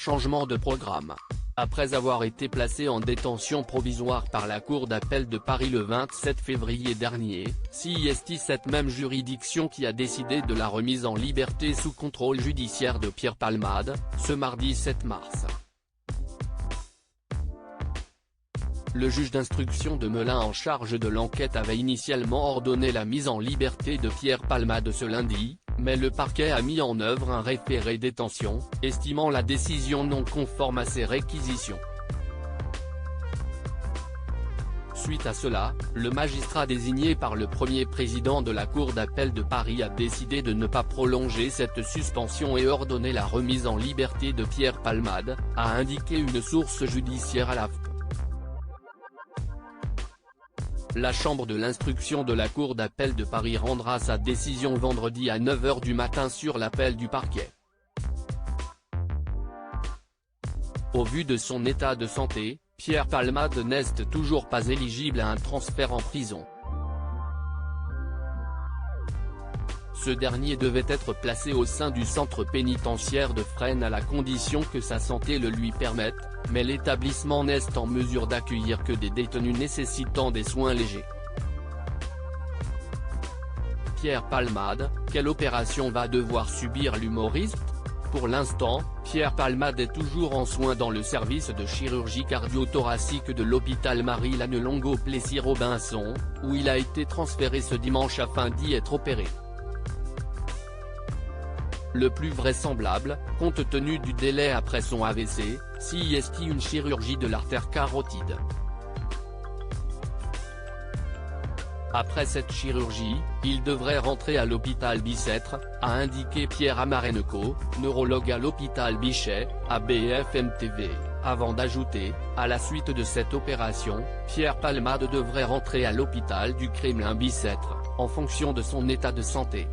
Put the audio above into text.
Changement de programme. Après avoir été placé en détention provisoire par la Cour d'appel de Paris le 27 février dernier, c'est cette même juridiction qui a décidé de la remise en liberté sous contrôle judiciaire de Pierre Palmade, ce mardi 7 mars. Le juge d'instruction de Melun en charge de l'enquête avait initialement ordonné la mise en liberté de Pierre Palmade ce lundi, mais le parquet a mis en œuvre un référé détention, estimant la décision non conforme à ses réquisitions. Suite à cela, le magistrat désigné par le premier président de la Cour d'appel de Paris a décidé de ne pas prolonger cette suspension et ordonner la remise en liberté de Pierre Palmade, a indiqué une source judiciaire à l'AFP. La chambre de l'instruction de la Cour d'appel de Paris rendra sa décision vendredi à 9 h du matin sur l'appel du parquet. Au vu de son état de santé, Pierre Palmade n'est toujours pas éligible à un transfert en prison. Ce dernier devait être placé au sein du centre pénitentiaire de Fresnes à la condition que sa santé le lui permette, mais l'établissement n'est en mesure d'accueillir que des détenus nécessitant des soins légers. Pierre Palmade, quelle opération va devoir subir l'humoriste? Pour l'instant, Pierre Palmade est toujours en soins dans le service de chirurgie cardio-thoracique de l'hôpital Marie-Lannelongo-Plessis-Robinson, où il a été transféré ce dimanche afin d'y être opéré. Le plus vraisemblable, compte tenu du délai après son AVC, c'est une chirurgie de l'artère carotide. Après cette chirurgie, il devrait rentrer à l'hôpital Bicêtre, a indiqué Pierre Amarenco, neurologue à l'hôpital Bichet, à BFM TV, avant d'ajouter, à la suite de cette opération, Pierre Palmade devrait rentrer à l'hôpital du Kremlin Bicêtre, en fonction de son état de santé.